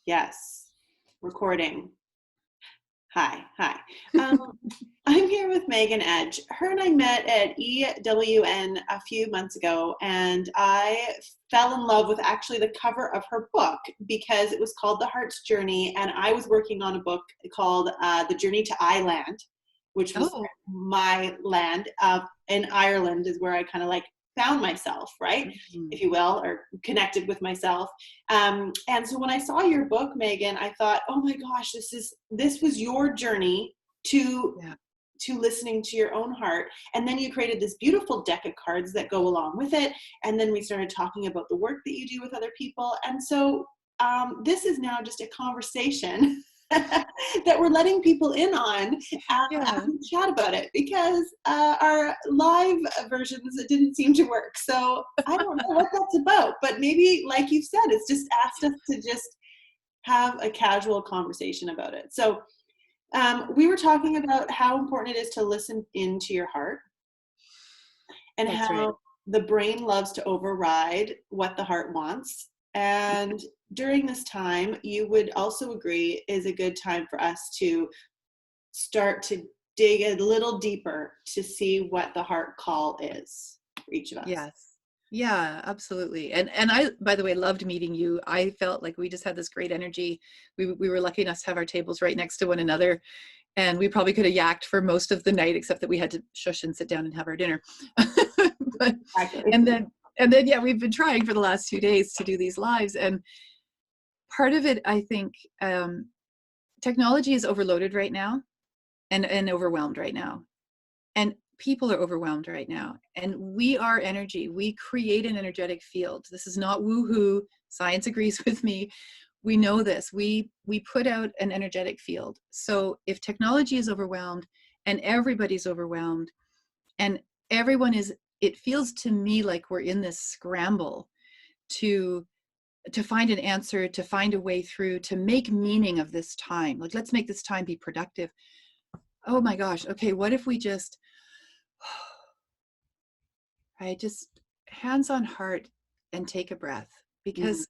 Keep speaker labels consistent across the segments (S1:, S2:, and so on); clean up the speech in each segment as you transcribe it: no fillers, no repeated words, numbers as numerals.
S1: Yes. Recording. Hi. I'm here with Megan Edge. Her and I met at EWN a few months ago, and I fell in love with actually the cover of her book because it was called The Heart's Journey, and I was working on a book called The Journey to Ireland, which was my land. In Ireland is where I kind of like found myself, right, if you will, or connected with myself. And so when I saw your book, Megan, I thought, oh my gosh, this was your journey to listening to your own heart. And then you created this beautiful deck of cards that go along with it. And then we started talking about the work that you do with other people. And so this is now just a conversation that we're letting people in on chat about it, because our live versions, it didn't seem to work. So I don't know what that's about, but maybe, like you said, it's just asked us to just have a casual conversation about it. So we were talking about how important it is to listen into your heart, and that's how the brain loves to override what the heart wants. And during this time, you would also agree is a good time for us to start to dig a little deeper to see what the heart call is for each of us.
S2: Yes. Yeah, absolutely. And I, by the way, loved meeting you. I felt like we just had this great energy. We were lucky enough to have our tables right next to one another, and we probably could have yacked for most of the night, except that we had to shush and sit down and have our dinner. And then, yeah, we've been trying for the last 2 days to do these lives. And part of it, I think, technology is overloaded right now and overwhelmed right now. And people are overwhelmed right now. And we are energy. We create an energetic field. This is not woo-hoo. Science agrees with me. We know this. We put out an energetic field. So if technology is overwhelmed and everybody's overwhelmed and everyone is, it feels to me like we're in this scramble to find an answer, to find a way through, to make meaning of this time. Like, let's make this time be productive. Oh my gosh. Okay. What if we just hands on heart and take a breath? Because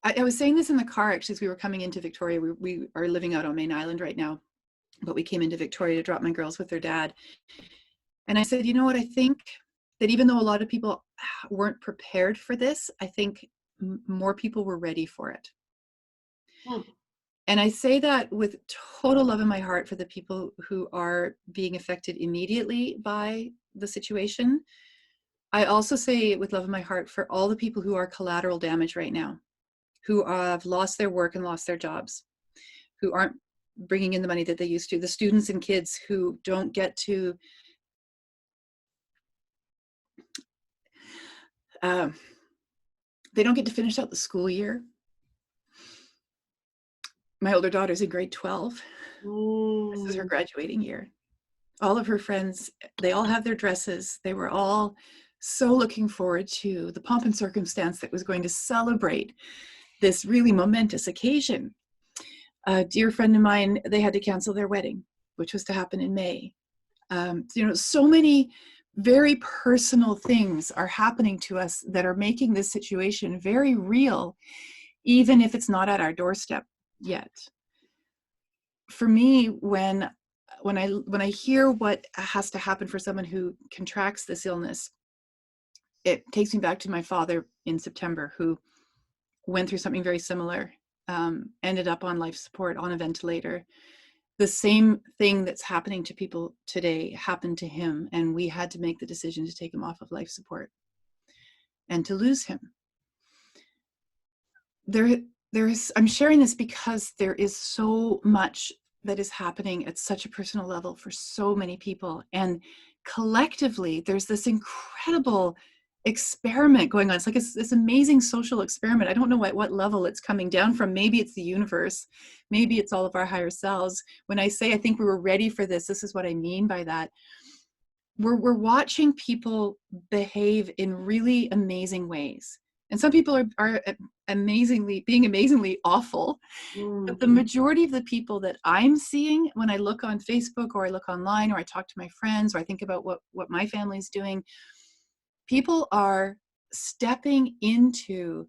S2: I was saying this in the car, actually, as we were coming into Victoria. We are living out on Main Island right now, but we came into Victoria to drop my girls with their dad. And I said, you know what, I think that even though a lot of people weren't prepared for this, I think more people were ready for it. And I say that with total love in my heart for the people who are being affected immediately by the situation. I also say it with love in my heart for all the people who are collateral damage right now, who have lost their work and lost their jobs, who aren't bringing in the money that they used to, the students and kids who don't get to they don't get to finish out the school year. My older daughter's in grade 12. This is her graduating year. All of her friends, they all have their dresses. They were all so looking forward to the pomp and circumstance that was going to celebrate this really momentous occasion. A dear friend of mine, they had to cancel their wedding, which was to happen in May. So many very personal things are happening to us that are making this situation very real, even if it's not at our doorstep yet. For me, when I hear what has to happen for someone who contracts this illness, it takes me back to my father in September, who went through something very similar, ended up on life support, on a ventilator. The same thing that's happening to people today happened to him, and we had to make the decision to take him off of life support and to lose him. I'm sharing this because there is so much that is happening at such a personal level for so many people. And collectively, there's this incredible experiment going on. It's like this amazing social experiment. I don't know what level it's coming down from. Maybe it's the universe. Maybe it's all of our higher selves. When I say I think we were ready for this is what I mean by that. We're watching people behave in really amazing ways. And some people are being amazingly awful. But the majority of the people that I'm seeing when I look on Facebook or I look online or I talk to my friends or I think about what my family's doing, people are stepping into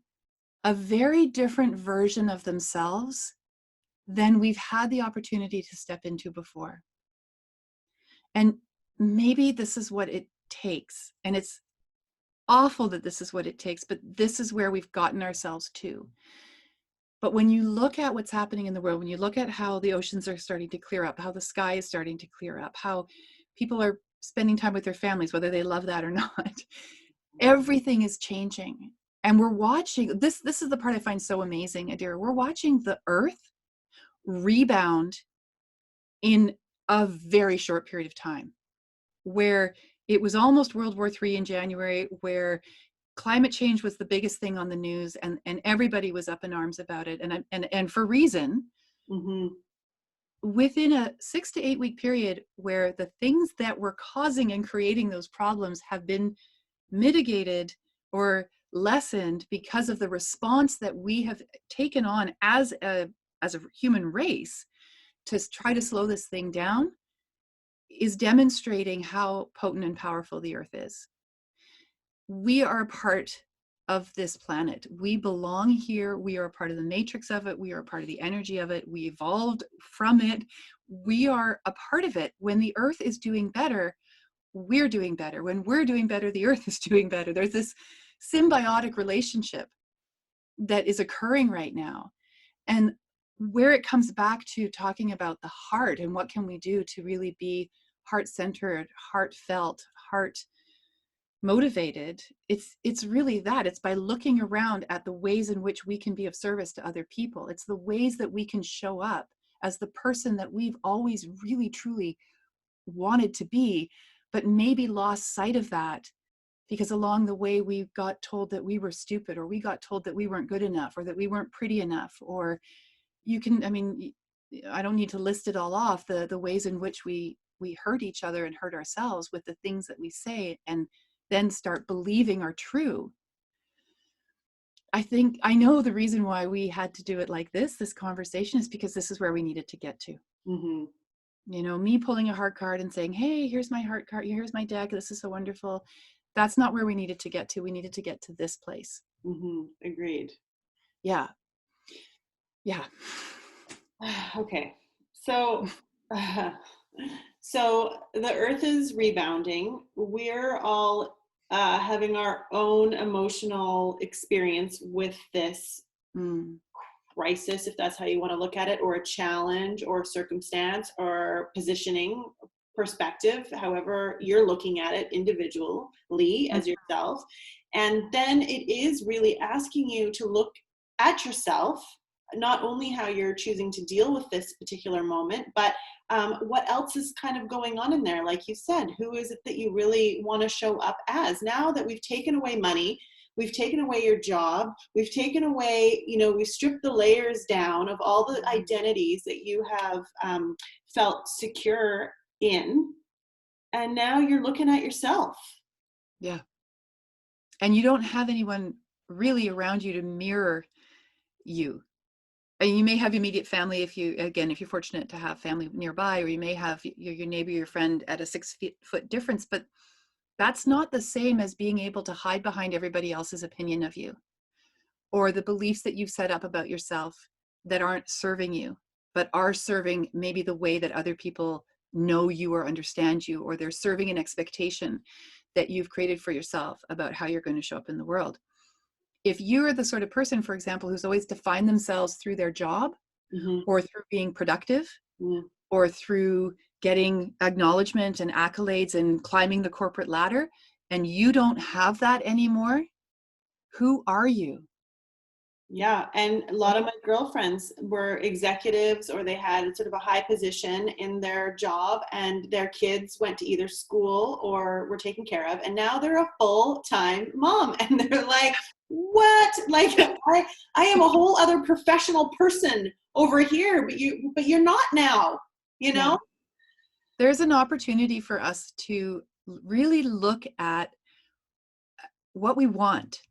S2: a very different version of themselves than we've had the opportunity to step into before. And maybe this is what it takes. And it's awful that this is what it takes, but this is where we've gotten ourselves to. But when you look at what's happening in the world, when you look at how the oceans are starting to clear up, how the sky is starting to clear up, how people are spending time with their families, whether they love that or not, everything is changing. And we're watching, this is the part I find so amazing, Adira. We're watching the earth rebound in a very short period of time, where it was almost World War III in January, where climate change was the biggest thing on the news, and everybody was up in arms about it, and for reason.
S1: Mm-hmm.
S2: Within a 6 to 8 week period, where the things that were causing and creating those problems have been mitigated or lessened because of the response that we have taken on as a human race to try to slow this thing down, is demonstrating how potent and powerful the earth is. We are a part of this planet. We belong here. We are a part of the matrix of it. We are a part of the energy of it. We evolved from it. We are a part of it. When the earth is doing better, we're doing better. When we're doing better, the earth is doing better. There's this symbiotic relationship that is occurring right now. And where it comes back to talking about the heart and what can we do to really be heart-centered, heartfelt, heart motivated, it's really that. It's by looking around at the ways in which we can be of service to other people. It's the ways that we can show up as the person that we've always really truly wanted to be, but maybe lost sight of that because along the way we got told that we were stupid, or we got told that we weren't good enough, or that we weren't pretty enough, or I don't need to list it all off, the ways in which we hurt each other and hurt ourselves with the things that we say and then start believing are true. I know the reason why we had to do it like this conversation, is because this is where we needed to get to.
S1: Mm-hmm.
S2: You know, me pulling a heart card and saying, hey, here's my heart card, here's my deck, this is so wonderful. That's not where we needed to get to. We needed to get to this place.
S1: Mm-hmm. Agreed.
S2: Yeah.
S1: Okay. So, so the earth is rebounding. We're all having our own emotional experience with this crisis, if that's how you want to look at it, or a challenge, or circumstance, or positioning, perspective, however you're looking at it individually as yourself. And then it is really asking you to look at yourself, not only how you're choosing to deal with this particular moment, but what else is kind of going on in there. Like you said, who is it that you really want to show up as? Now that we've taken away money, we've taken away your job, we've taken away, we've stripped the layers down of all the identities that you have felt secure in, and now you're looking at yourself.
S2: Yeah. And you don't have anyone really around you to mirror you. And you may have immediate family if you're fortunate to have family nearby, or you may have your neighbor, your friend at a 6 foot difference, but that's not the same as being able to hide behind everybody else's opinion of you, or the beliefs that you've set up about yourself that aren't serving you, but are serving maybe the way that other people know you or understand you, or they're serving an expectation that you've created for yourself about how you're going to show up in the world. If you're the sort of person, for example, who's always defined themselves through their job, or through being productive, or through getting acknowledgement and accolades and climbing the corporate ladder, and you don't have that anymore, who are you?
S1: Yeah, and a lot of my girlfriends were executives, or they had sort of a high position in their job, and their kids went to either school or were taken care of, and now they're a full-time mom, and they're like, what? Like, I am a whole other professional person over here, but you're not now,
S2: Yeah. There's an opportunity for us to really look at what we want.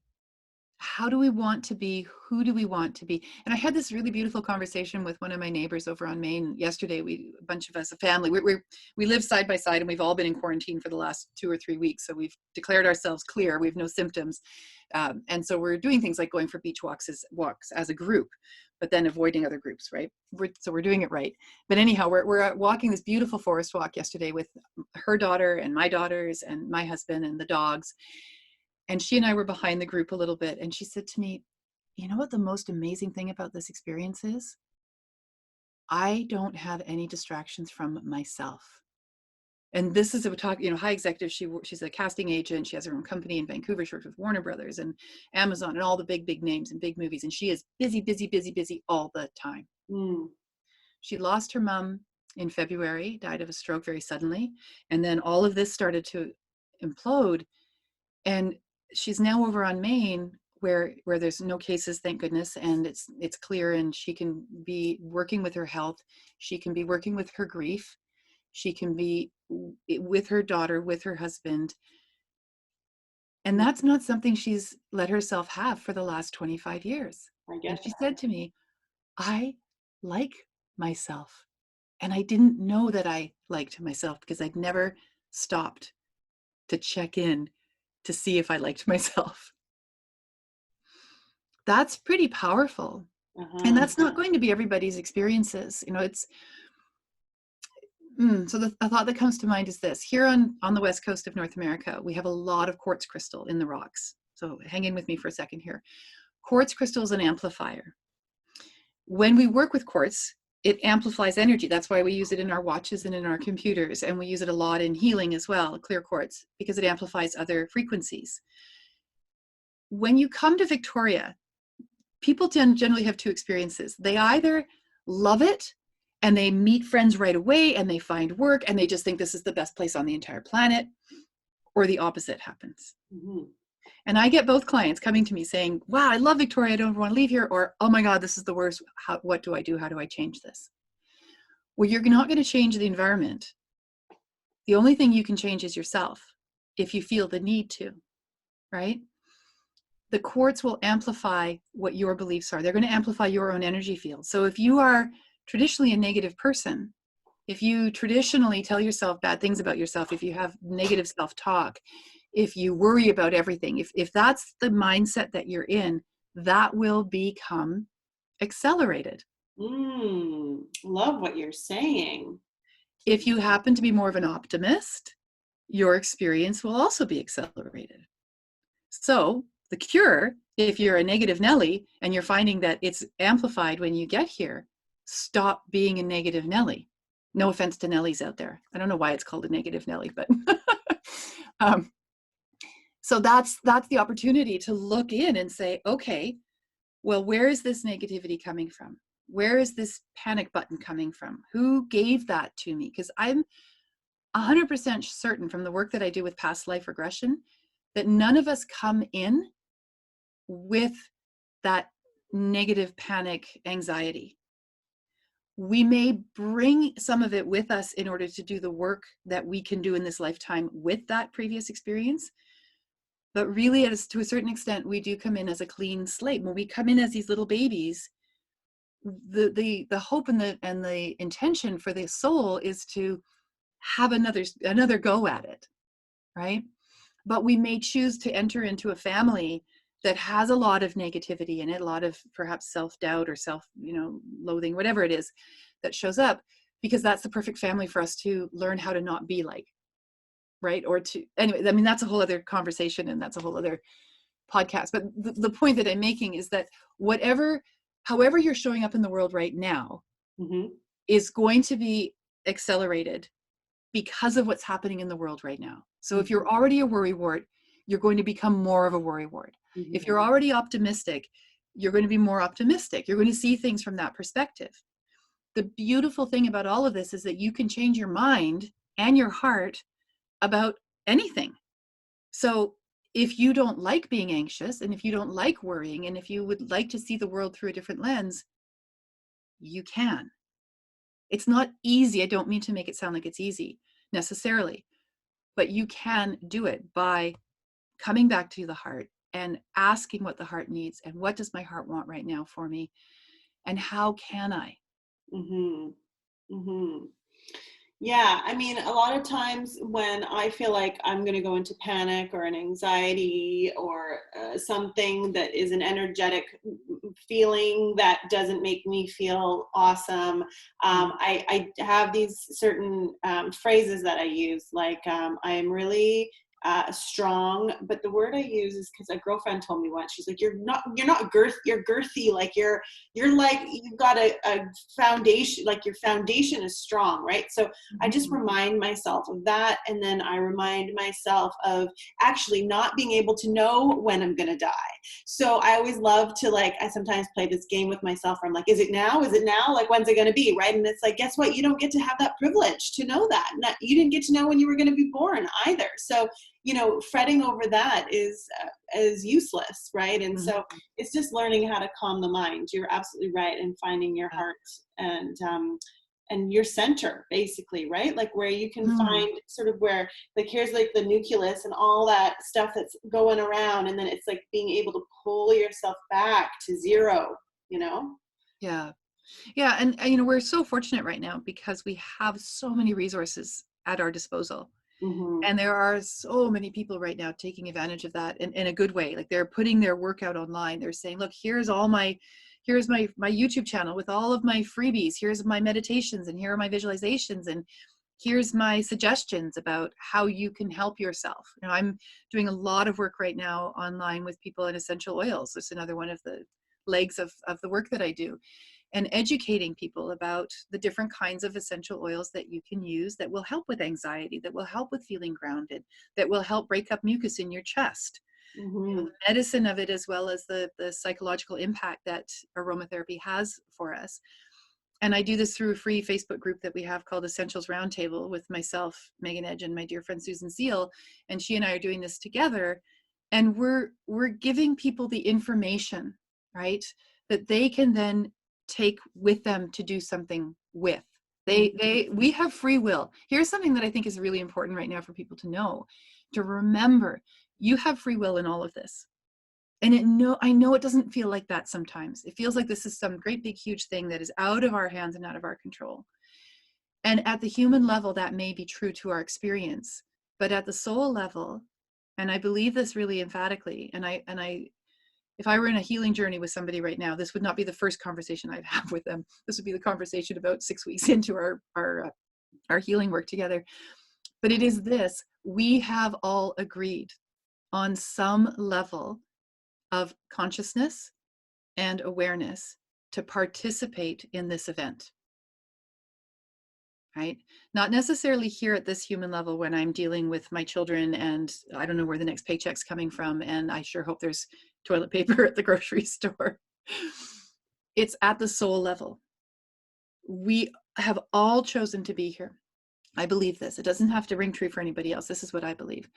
S2: how do we want to be? Who do we want to be? And I had this really beautiful conversation with one of my neighbors over on Main yesterday. A bunch of us, a family, we live side by side, and we've all been in quarantine for the last 2 or 3 weeks. So we've declared ourselves clear. We have no symptoms. And so we're doing things like going for beach walks as a group, but then avoiding other groups, right? So we're doing it right. But anyhow, we're walking this beautiful forest walk yesterday with her daughter and my daughters and my husband and the dogs. And she and I were behind the group a little bit. And she said to me, you know what the most amazing thing about this experience is? I don't have any distractions from myself. And this is a talk, high executive. She's a casting agent. She has her own company in Vancouver. She works with Warner Brothers and Amazon and all the big names and big movies. And she is busy all the time.
S1: Mm.
S2: She lost her mom in February, died of a stroke very suddenly. And then all of this started to implode. And she's now over on Main where there's no cases, thank goodness, and it's clear, and she can be working with her health. She can be working with her grief. She can be with her daughter, with her husband. And that's not something she's let herself have for the last 25 years. And she said to me, I like myself. And I didn't know that I liked myself because I'd never stopped to check in to see if I liked myself. That's pretty powerful. And that's not going to be everybody's experiences. So a thought that comes to mind is this. Here on the west coast of North America, we have a lot of quartz crystal in the rocks. So hang in with me for a second here. Quartz crystal is an amplifier. When we work with quartz, it amplifies energy. That's why we use it in our watches and in our computers. And we use it a lot in healing as well, clear quartz, because it amplifies other frequencies. When you come to Victoria, people generally have two experiences. They either love it and they meet friends right away and they find work and they just think this is the best place on the entire planet, or the opposite happens. Mm-hmm. And I get both clients coming to me saying, wow, I love Victoria, I don't want to leave here, or, oh my God, this is the worst. What do I do? How do I change this? Well, you're not going to change the environment. The only thing you can change is yourself if you feel the need to, right? The quartz will amplify what your beliefs are. They're going to amplify your own energy field. So if you are traditionally a negative person, if you traditionally tell yourself bad things about yourself, if you have negative self-talk, if you worry about everything, if that's the mindset that you're in, that will become accelerated.
S1: Love what you're saying.
S2: If you happen to be more of an optimist, your experience will also be accelerated. So the cure, if you're a negative Nelly and you're finding that it's amplified when you get here, stop being a negative Nelly. No offense to Nellies out there. I don't know why it's called a negative Nelly, but so that's the opportunity to look in and say, okay, well, where is this negativity coming from? Where is this panic button coming from? Who gave that to me? Because I'm 100% certain from the work that I do with past life regression that none of us come in with that negative panic anxiety. We may bring some of it with us in order to do the work that we can do in this lifetime with that previous experience. But really, to a certain extent, we do come in as a clean slate. When we come in as these little babies, the hope and the intention for the soul is to have another go at it, right? But we may choose to enter into a family that has a lot of negativity in it, a lot of perhaps self-doubt or loathing, whatever it is that shows up, because that's the perfect family for us to learn how to not be like, right? Anyway, I mean, that's a whole other conversation and that's a whole other podcast. But the point that I'm making is that however you're showing up in the world right now is going to be accelerated because of what's happening in the world right now. So if you're already a worrywart, you're going to become more of a worrywart. If you're already optimistic, you're going to be more optimistic. You're going to see things from that perspective. The beautiful thing about all of this is that you can change your mind and your heart about anything. So if you don't like being anxious, and if you don't like worrying, and if you would like to see the world through a different lens, you can. It's not easy. I don't mean to make it sound like it's easy necessarily, but you can do it by coming back to the heart and asking what the heart needs and what does my heart want right now for me and how can I?
S1: Mm-hmm. Mm-hmm. Yeah, I mean, a lot of times when I feel like I'm going to go into panic or an anxiety or something that is an energetic feeling that doesn't make me feel awesome, I have these certain phrases that I use, like I am really strong, but the word I use is because a girlfriend told me once. She's like, you're not you're girthy, like you're like you've got a foundation, like your foundation is strong, right? So I just remind myself of that. And then I remind myself of actually not being able to know when I'm going to die. So I always love to, like, I sometimes play this game with myself where I'm like, is it now? Is it now? Like, when's it going to be? Right. And it's like, guess what? You don't get to have that privilege to know that. You didn't get to know when you were going to be born either. So, fretting over that is useless. Right. And so it's just learning how to calm the mind. You're absolutely right. And finding your heart and your center, basically, right? Like where you can find sort of where, like, here's like the nucleus and all that stuff that's going around. And then it's like being able to pull yourself back to zero,
S2: Yeah. Yeah. And we're so fortunate right now because we have so many resources at our disposal.
S1: Mm-hmm.
S2: And there are so many people right now taking advantage of that in a good way. Like they're putting their work out online. They're saying, look, here's my YouTube channel with all of my freebies. Here's my meditations and here are my visualizations. And here's my suggestions about how you can help yourself. I'm doing a lot of work right now online with people in essential oils. It's another one of the legs of the work that I do, and educating people about the different kinds of essential oils that you can use that will help with anxiety, that will help with feeling grounded, that will help break up mucus in your chest.
S1: Mm-hmm.
S2: The medicine of it, as well as the psychological impact that aromatherapy has for us. And I do this through a free Facebook group that we have called Essentials Roundtable with myself, Megan Edge, and my dear friend Susan Seal. And she and I are doing this together. And we're giving people the information, right, that they can then take with them to do something with. We have free will. Here's something that I think is really important right now for people to know, to remember. You have free will in all of this. And I know it doesn't feel like that sometimes. It feels like this is some great big huge thing that is out of our hands and out of our control. And at the human level, that may be true to our experience, but at the soul level, and I believe this really emphatically, and I if I were in a healing journey with somebody right now, this would not be the first conversation I'd have with them. This would be the conversation about 6 weeks into our healing work together. But it is this: we have all agreed on some level of consciousness and awareness to participate in this event, right? Not necessarily here at this human level when I'm dealing with my children and I don't know where the next paycheck's coming from, and I sure hope there's toilet paper at the grocery store. It's at the soul level. We have all chosen to be here. I believe this. It doesn't have to ring true for anybody else. This is what I believe.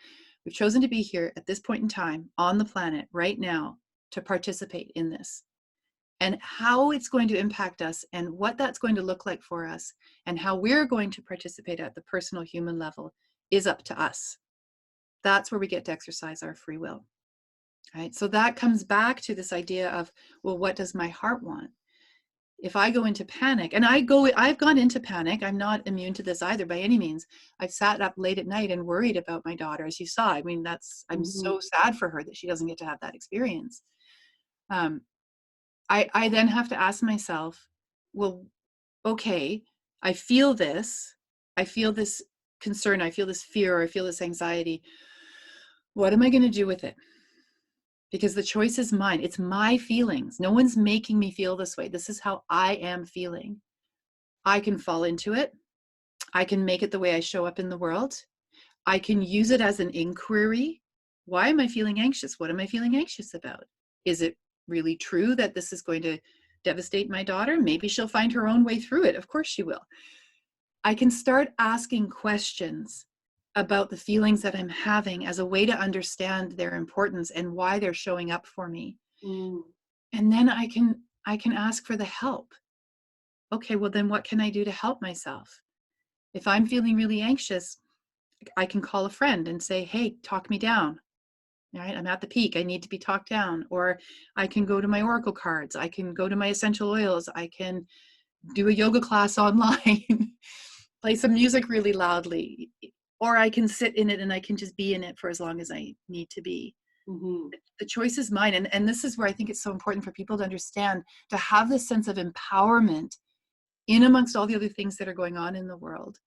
S2: We've chosen to be here at this point in time on the planet right now to participate in this. And how it's going to impact us and what that's going to look like for us and how we're going to participate at the personal human level is up to us. That's where we get to exercise our free will. Right? So that comes back to this idea of, well, what does my heart want? If I go into panic, and I've gone into panic, I'm not immune to this either by any means. I've sat up late at night and worried about my daughter, as you saw. I mean, I'm so sad for her that she doesn't get to have that experience. I then have to ask myself, well, okay, I feel this concern, I feel this fear, or I feel this anxiety. What am I going to do with it? Because the choice is mine. It's my feelings. No one's making me feel this way. This is how I am feeling. I can fall into it. I can make it the way I show up in the world. I can use it as an inquiry. Why am I feeling anxious? What am I feeling anxious about? Is it really true that this is going to devastate my daughter? Maybe she'll find her own way through it. Of course she will. I can start asking questions about the feelings that I'm having as a way to understand their importance and why they're showing up for me. And then I can ask for the help. Okay, well then what can I do to help myself? If I'm feeling really anxious, I can call a friend and say, hey, talk me down. right? I'm at the peak. I need to be talked down. Or I can go to my oracle cards. I can go to my essential oils. I can do a yoga class online, play some music really loudly, or I can sit in it and I can just be in it for as long as I need to be.
S1: Mm-hmm.
S2: The choice is mine. And this is where I think it's so important for people to understand, to have this sense of empowerment in amongst all the other things that are going on in the world,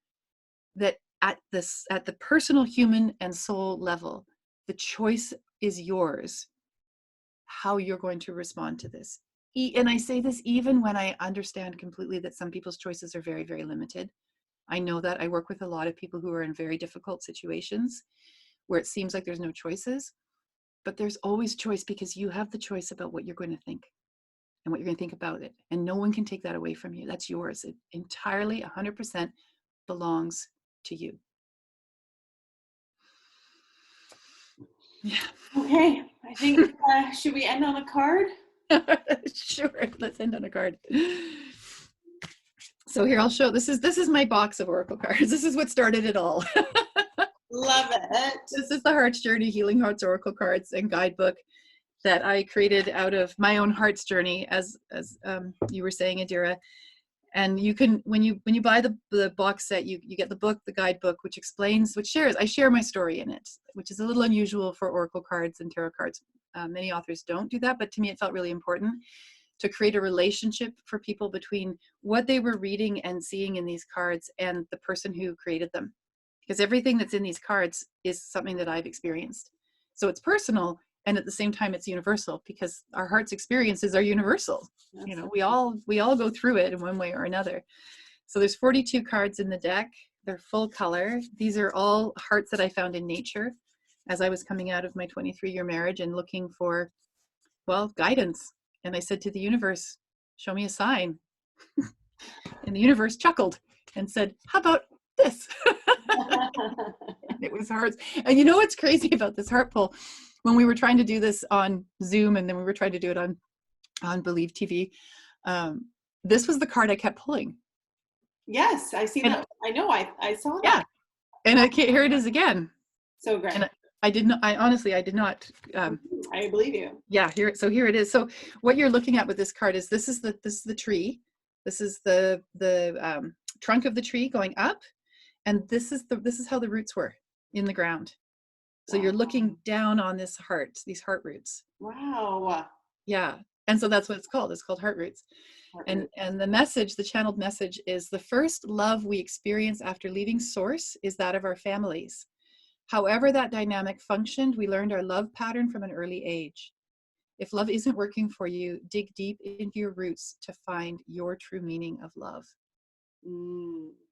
S2: that at the personal human and soul level, the choice is yours, how you're going to respond to this. And I say this even when I understand completely that some people's choices are very, very limited. I know that. I work with a lot of people who are in very difficult situations where it seems like there's no choices, but there's always choice, because you have the choice about what you're going to think and what you're going to think about it. And no one can take that away from you. That's yours. It entirely 100% belongs to you. Yeah.
S1: Okay, I think, should we end on a card?
S2: Sure, let's end on a card. So here, I'll show, this is my box of oracle cards. This is what started it all.
S1: Love it.
S2: This is the Heart's Journey Healing Hearts oracle cards and guidebook that I created out of my own heart's journey, as you were saying, Adira. And you can, when you buy the box set, you get the book, the guidebook, which explains, I share my story in it, which is a little unusual for oracle cards and tarot cards. Many authors don't do that, but to me it felt really important to create a relationship for people between what they were reading and seeing in these cards and the person who created them. Because everything that's in these cards is something that I've experienced. So it's personal, and at the same time it's universal, because our heart's experiences are universal. You know, we all go through it in one way or another. So there's 42 cards in the deck. They're full color. These are all hearts that I found in nature as I was coming out of my 23-year marriage and looking for, well, guidance. And I said to the universe, show me a sign. And the universe chuckled and said, how about this? It was hearts. And you know what's crazy about this heart pull? When we were trying to do this on Zoom, and then we were trying to do it on Believe TV, this was the card I kept pulling.
S1: Yes, I see that. I know. I saw that.
S2: Yeah, and here it is again.
S1: So great.
S2: And I did not. I honestly, I did not.
S1: I believe you.
S2: Yeah. Here it is. So what you're looking at with this card is this is the tree. This is the trunk of the tree going up, and this is how the roots were in the ground. So you're looking down on these heart roots.
S1: Wow.
S2: Yeah. And so that's what it's called. It's called heart roots. And the message, the channeled message, is the first love we experience after leaving source is that of our families. However that dynamic functioned, we learned our love pattern from an early age. If love isn't working for you, dig deep into your roots to find your true meaning of love. Wow.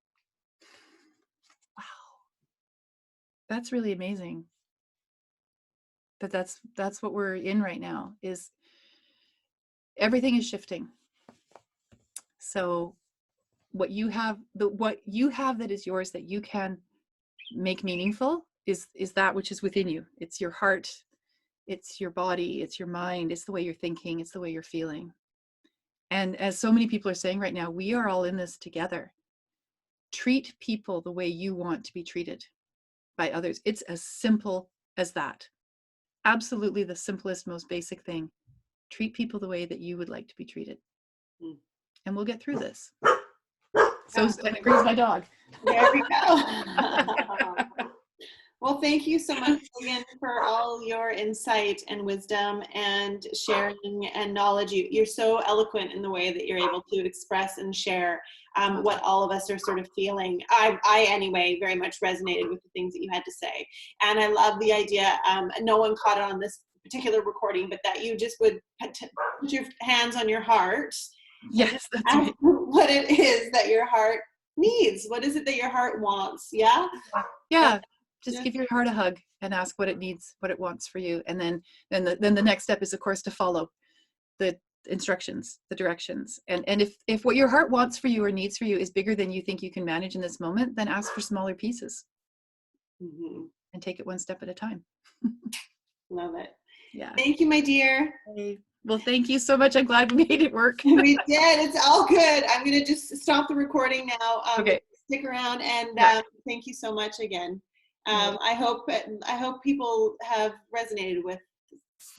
S2: That's really amazing. But that's what we're in right now, is everything is shifting. So what you have that is yours, that you can make meaningful, is that which is within you. It's your heart, it's your body, it's your mind, it's the way you're thinking, it's the way you're feeling. And as so many people are saying right now, we are all in this together. Treat people the way you want to be treated by others. It's as simple as that. Absolutely the simplest, most basic thing. Treat people the way that you would like to be treated. And we'll get through this. So, and agrees my dog.
S1: There we go. Well, thank you so much again for all your insight and wisdom and sharing and knowledge. You're so eloquent in the way that you're able to express and share what all of us are sort of feeling. I anyway, very much resonated with the things that you had to say. And I love the idea, no one caught it on this particular recording, but that you just would put your hands on your heart.
S2: Yes, that's right.
S1: What it is that your heart needs. What is it that your heart wants? Yeah?
S2: Yeah. Just give your heart a hug and ask what it needs, what it wants for you. And then the next step is, of course, to follow the instructions, the directions. And if what your heart wants for you or needs for you is bigger than you think you can manage in this moment, then ask for smaller pieces. And take it one step at a time.
S1: Love it.
S2: Yeah.
S1: Thank you, my dear.
S2: Okay. Well, thank you so much. I'm glad we made it work.
S1: We did. It's all good. I'm going to just stop the recording now.
S2: Okay.
S1: Stick around, and thank you so much again. I hope people have resonated with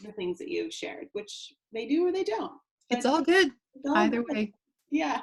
S1: the things that you've shared, which they do or they don't.
S2: It's all good
S1: It's all
S2: either
S1: good.
S2: way.
S1: Yeah.